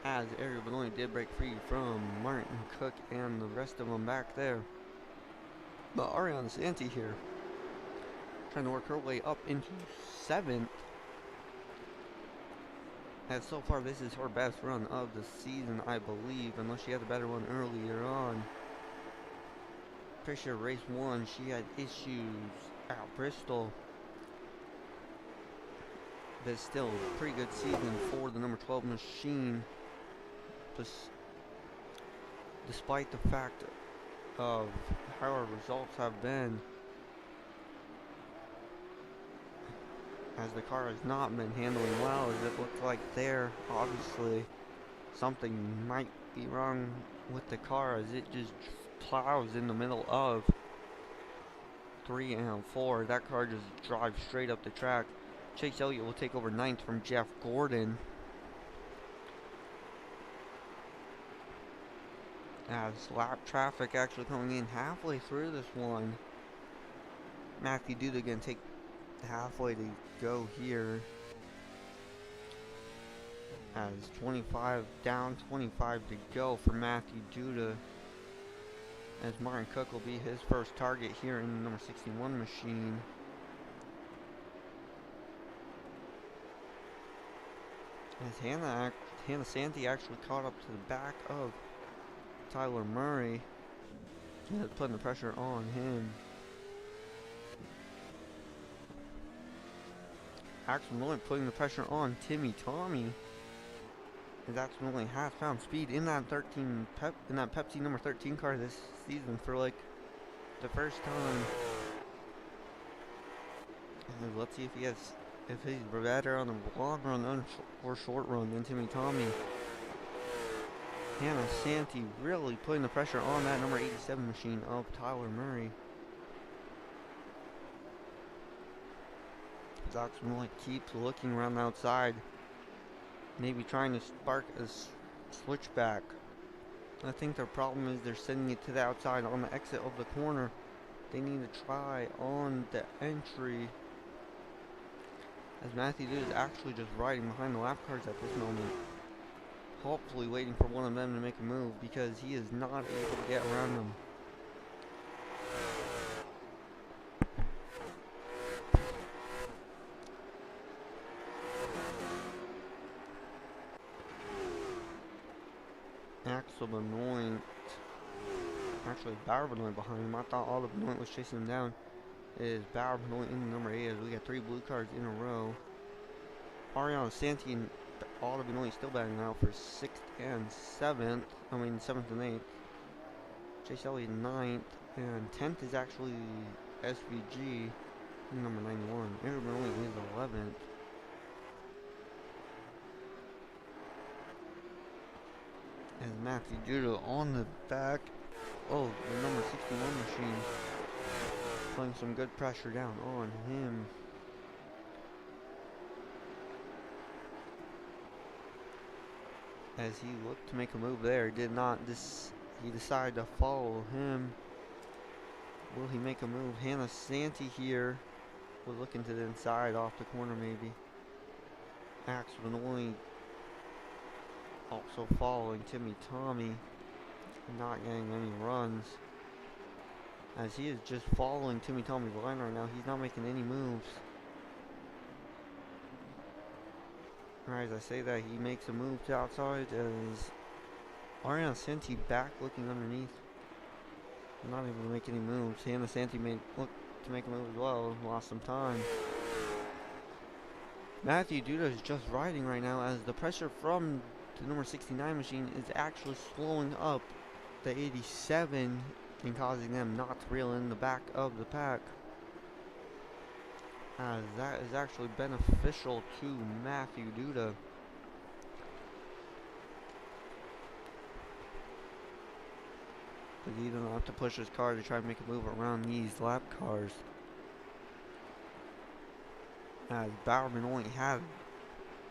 As Ariel Benoit did break free from Martin Cook and the rest of them back there. But Ariana Santee here trying to work her way up into 7th. And so far, this is her best run of the season, I believe, unless she had a better one earlier on. Pretty sure race 1, she had issues at Bristol. But still, a pretty good season for the number 12 machine. Despite the fact of how our results have been, as the car has not been handling well, as it looks like there, obviously, something might be wrong with the car as it just plows in the middle of 3 and 4. That car just drives straight up the track. Chase Elliott will take over 9th from Jeff Gordon. As lap traffic actually coming in halfway through this one. Matthew Duda gonna take halfway to go here. As 25 down, 25 to go for Matthew Duda. As Martin Cook will be his first target here in the number 61 machine. As Hannah Santee actually caught up to the back of Tyler Murray. That's putting the pressure on him. Axel Noy putting the pressure on Timmy Tommy. As Axel Noy has found speed in that Pepsi number 13 car this season for like the first time. And let's see if he's better on the long run or short run than Timmy Tommy. Hannah Santee really putting the pressure on that number 87 machine of Tyler Murray. Axel Noy keeps looking around the outside, maybe trying to spark a switchback. I think their problem is they're sending it to the outside on the exit of the corner. They need to try on the entry. As Matthew Duda is actually just riding behind the lap cars at this moment. Hopefully waiting for one of them to make a move because he is not able to get around them. Axel Benoit, actually Bauer Benoit behind him. I thought all of Benoit was chasing him down. It is Bauer Benoit in the number 8 as we got 3 blue cards in a row. Ariana Santee and Oliver Benoit still batting out for 6th and 7th. 7th and 8th. Chase Elliott 9th. And 10th is actually SVG, number 91. Aaron Benoit is 11th. As Matthew Duda on the back. Oh, the number 61 machine. Putting some good pressure down on him. As he looked to make a move there, did not. He decided to follow him. Will he make a move? Hannah Santee here. We're looking to the inside, off the corner maybe. Axel Benoit also following Timmy Tommy. Not getting any runs. As he is just following Timmy Tommy's line right now. He's not making any moves. Alright, as I say that, he makes a move to outside as Ariana Santee back looking underneath. Not able to make any moves. Hannah Santee look to make a move as well. Lost some time. Matthew Duda is just riding right now as the pressure from the number 69 machine is actually slowing up the 87 and causing them not to reel in the back of the pack. As that is actually beneficial to Matthew Duda. But he doesn't have to push his car to try to make a move around these lap cars. As Bowerman only had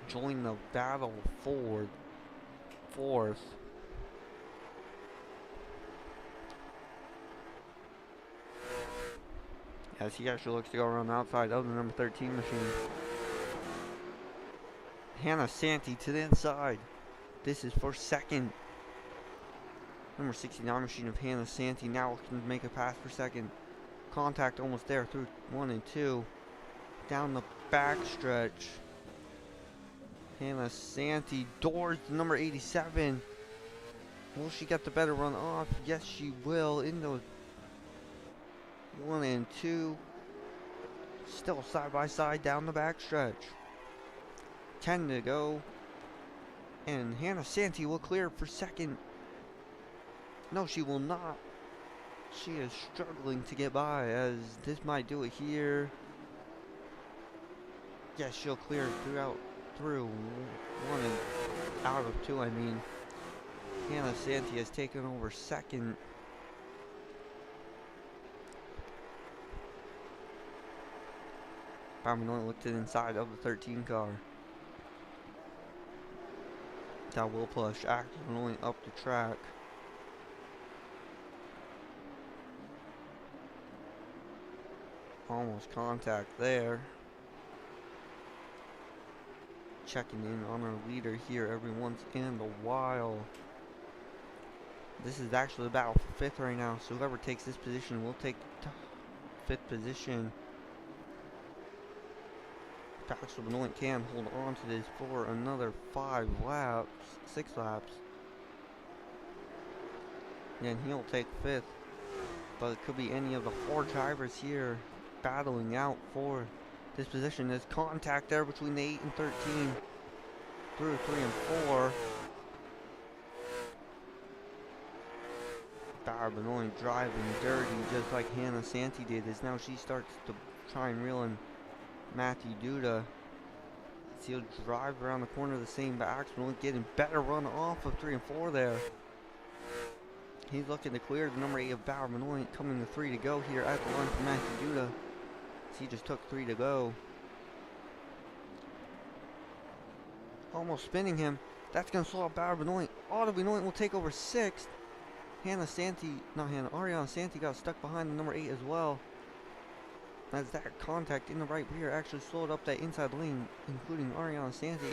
joined the battle for 4th. As he actually looks to go around the outside of the number 13 machine. Hannah Santee to the inside. This is for 2nd. Number 69 machine of Hannah Santee now looking to make a pass for 2nd. Contact almost there through 1 and 2. Down the backstretch. Hannah Santee doors to number 87. Will she get the better run off? Yes, she will. In the 1 and 2. Still side by side down the backstretch. 10 to go. And Hannah Santee will clear for second. No, she will not. She is struggling to get by, as this might do it here. Yes, she'll clear through 1 and out of 2, I mean. Hannah Santee has taken over second. Bauer looked to the inside of the 13 car. That will push Axel up the track. Almost contact there. Checking in on our leader here every once in a while. This is actually the battle for 5th right now, so whoever takes this position will take the 5th position. Axel Benoit can hold on to this for another 6 laps. And he'll take 5th. But it could be any of the 4 drivers here battling out for this position. There's contact there between the 8 and 13 through 3 and 4. Bauer Benoit driving dirty just like Hannah Santee did, as now she starts to try and reel in Matthew Duda. He'll drive around the corner the same, but Axel Benoit getting better run off of 3 and 4 there. He's looking to clear the number 8 of Bauer Benoit, coming to 3 to go here at the line for Matthew Duda. He just took 3 to go. Almost spinning him. That's going to slow up Bauer Benoit. Otto Benoit will take over 6th. Ariana Santee got stuck behind the number 8 as well. As that contact in the right rear actually slowed up that inside lane, including Ariana Santee.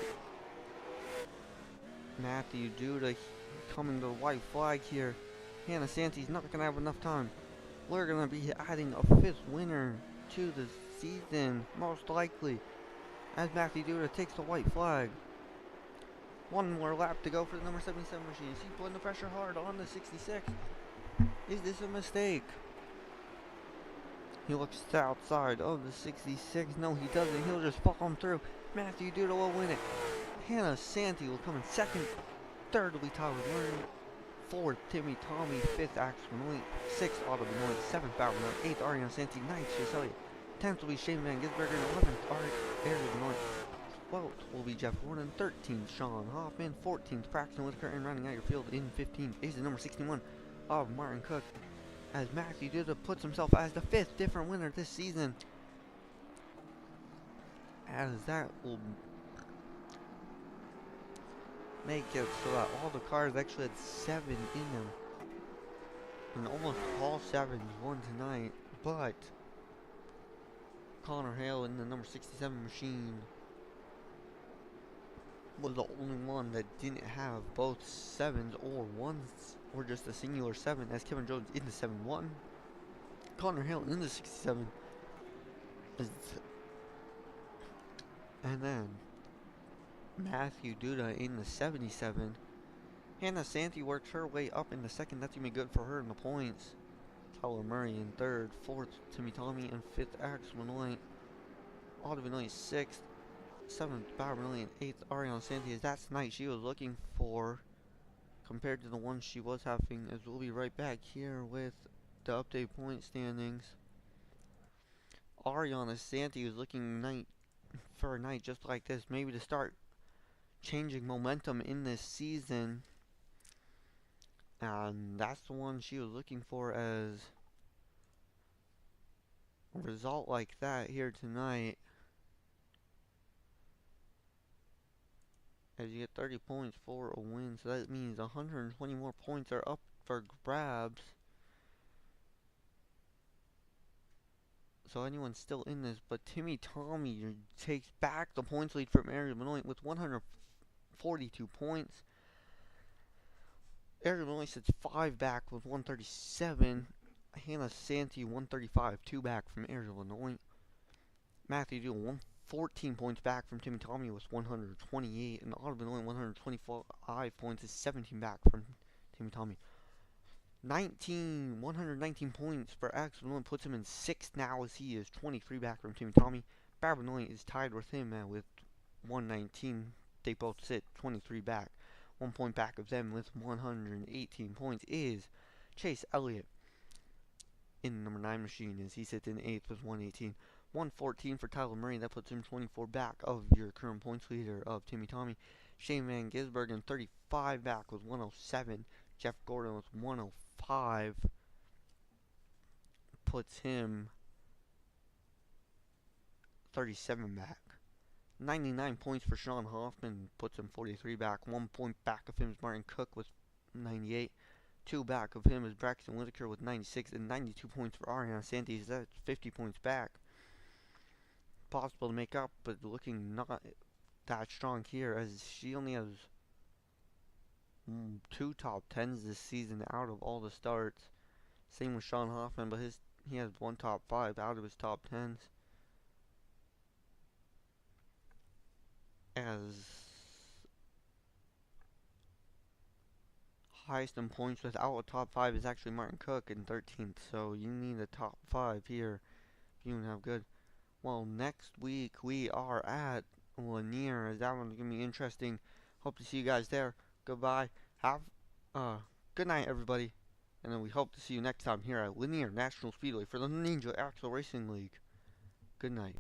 Matthew Duda coming to the white flag here. Hannah Santee's not going to have enough time. We're going to be adding a 5th winner to the season, most likely, as Matthew Duda takes the white flag. 1 more lap to go for the number 77 machine. Is he putting the pressure hard on the 66? Is this a mistake? He looks outside of the 66. No, he doesn't. He'll just fall him through. Matthew Duda will win it. Hannah Santee will come in 2nd. 3rd will be Tyler Learn. 4th, Timmy Tommy. 5th, Axel Benoit. 6th, Otto Benoit. 7th, Bauer Benoit. 8th, Ariana Santee. 9th, Chase Elliott. 10th will be Shane Van Gisberger. 11th, Ariel Benoit. 12th will be Jeff Gordon. 13th, Sean Hoffman. 14th, Braxton Whitaker. And rounding out your field in 15th is the number 61 of Martin Cook, as Matthew Duda puts himself as the 5th different winner this season. As that will make it so that all the cars actually had 7 in them. And almost all 7s won tonight. But Connor Hale in the number 67 machine was the only one that didn't have both 7s or 1s, or just a singular 7, as Kevin Jones in the 7-1. Connor Hale in the 67. And then Matthew Duda in the 77. Hannah Santee works her way up in the 2nd. That's going to be good for her in the points. Tyler Murray in 3rd. 4th, Timmy Tommy. And 5th, Axel Benoit. Otto Benoit 6th. 7th, Bauer Benoit. And 8th, Ariana Santee. That's the night she was looking for, compared to the one she was having, as we'll be right back here with the update point standings. Ariana Santee was looking for a night just like this, maybe to start changing momentum in this season, and that's the one she was looking for, as a result like that here tonight. As you get 30 points for a win, so that means 120 more points are up for grabs. So anyone's still in this, but Timmy Tommy takes back the points lead from Ariel Benoit with 142 points. Ariel Benoit sits 5 back with 137. Hannah Santee 135, 2 back from Air Illinois. Matthew Deal 114 points back from Timmy Tommy with 128, and Audubon only 125 points is 17 back from Timmy Tommy. 119 points for X Illinois puts him in 6th now as he is 23 back from Timmy Tommy. Barab Illinois is tied with him with 119. They both sit 23 back. 1 point back of them with 118 points is Chase Elliott in the number 9 machine as he sits in 8th with 118. 114 for Tyler Murray, that puts him 24 back of your current points leader of Timmy Tommy. Shane Van Gisbergen 35 back with 107. Jeff Gordon with 105 puts him 37 back. 99 points for Sean Hoffman puts him 43 back. 1 point back of him is Martin Cook with 98. 2 back of him is Braxton Whitaker with 96, and 92 points for Ariana Santee. That's 50 points back. Possible to make up, but looking not that strong here as she only has 2 top 10s this season out of all the starts. Same with Sean Hoffman, but he has 1 top 5 out of his top 10s. As highest in points without a top 5 is actually Martin Cook in 13th, so you need a top 5 here if you want to have good. Well, next week we are at Lanier. That one's going to be interesting. Hope to see you guys there. Goodbye. Have good night, everybody. And then we hope to see you next time here at Lanier National Speedway for the Ninja Axle Racing League. Good night.